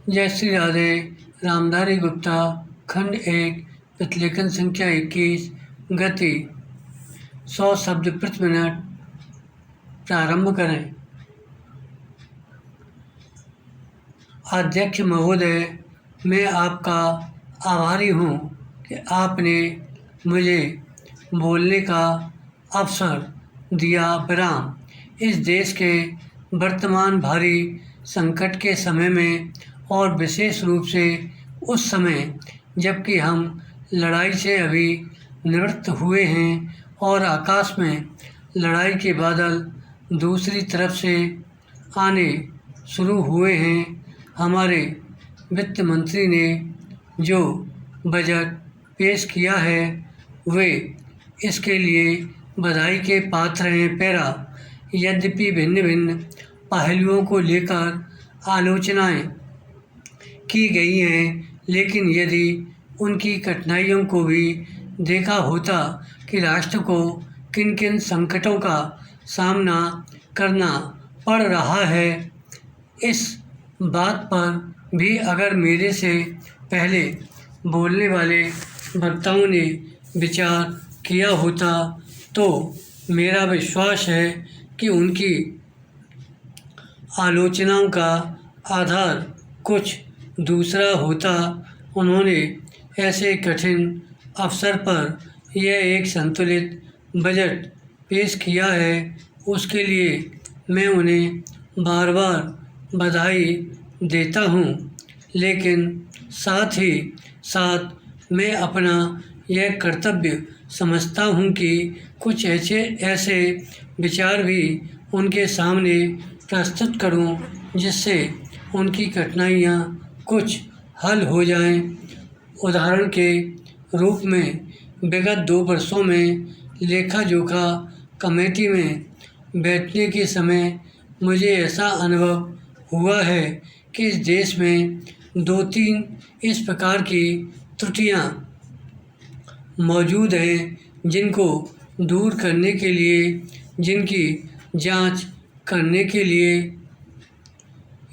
जयश्री राधे, रामधारी गुप्ता, खंड 1, प्रतिलेखन संख्या 21, गति 100 शब्द प्रति मिनट। प्रारंभ करें। अध्यक्ष महोदय, मैं आपका आभारी हूँ कि आपने मुझे बोलने का अवसर दिया। विराम। इस देश के वर्तमान भारी संकट के समय में और विशेष रूप से उस समय जबकि हम लड़ाई से अभी निवृत्त हुए हैं और आकाश में लड़ाई के बादल दूसरी तरफ से आने शुरू हुए हैं, हमारे वित्त मंत्री ने जो बजट पेश किया है वे इसके लिए बधाई के पात्र हैं। पैरा। यद्यपि भिन्न भिन्न पहलुओं को लेकर आलोचनाएं की गई हैं, लेकिन यदि उनकी कठिनाइयों को भी देखा होता कि राष्ट्र को किन किन संकटों का सामना करना पड़ रहा है, इस बात पर भी अगर मेरे से पहले बोलने वाले वक्ताओं ने विचार किया होता तो मेरा विश्वास है कि उनकी आलोचनाओं का आधार कुछ दूसरा होता। उन्होंने ऐसे कठिन अवसर पर यह एक संतुलित बजट पेश किया है, उसके लिए मैं उन्हें बार बार बधाई देता हूँ, लेकिन साथ ही साथ मैं अपना यह कर्तव्य समझता हूँ कि कुछ ऐसे विचार भी उनके सामने प्रस्तुत करूँ जिससे उनकी कठिनाइयाँ कुछ हल हो जाएं। उदाहरण के रूप में विगत 2 वर्षों में लेखा जोखा कमेटी में बैठने के समय मुझे ऐसा अनुभव हुआ है कि इस देश में 2-3 इस प्रकार की त्रुटियां मौजूद हैं जिनको दूर करने के लिए, जिनकी जांच करने के लिए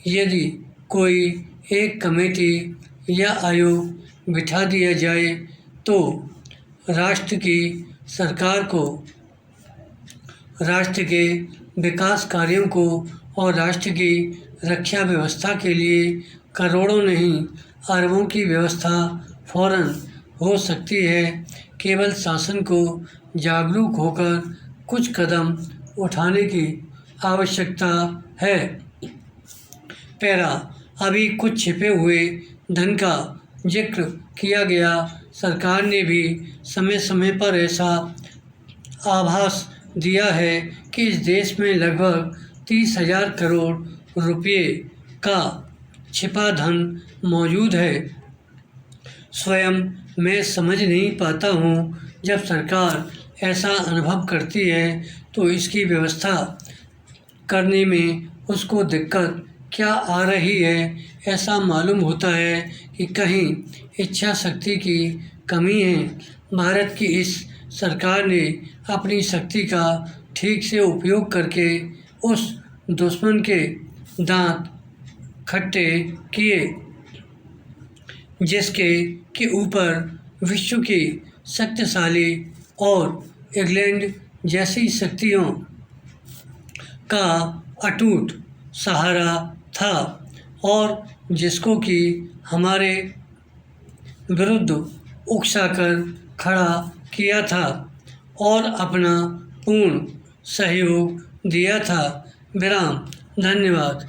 यदि कोई एक कमेटी या आयोग बिठा दिया जाए तो राष्ट्र की सरकार को, राष्ट्र के विकास कार्यों को और राष्ट्र की रक्षा व्यवस्था के लिए करोड़ों नहीं अरबों की व्यवस्था फौरन हो सकती है। केवल शासन को जागरूक होकर कुछ कदम उठाने की आवश्यकता है। पैरा। अभी कुछ छिपे हुए धन का जिक्र किया गया। सरकार ने भी समय समय पर ऐसा आभास दिया है कि इस देश में लगभग 30,000 करोड़ रुपये का छिपा धन मौजूद है। स्वयं मैं समझ नहीं पाता हूँ, जब सरकार ऐसा अनुभव करती है तो इसकी व्यवस्था करने में उसको दिक्कत क्या आ रही है। ऐसा मालूम होता है कि कहीं इच्छा शक्ति की कमी है। भारत की इस सरकार ने अपनी शक्ति का ठीक से उपयोग करके उस दुश्मन के दांत खट्टे किए जिसके के ऊपर विश्व की शक्तिशाली और इंग्लैंड जैसी शक्तियों का अटूट सहारा था और जिसको कि हमारे विरुद्ध उकसाकर खड़ा किया था और अपना पूर्ण सहयोग दिया था। विराम। धन्यवाद।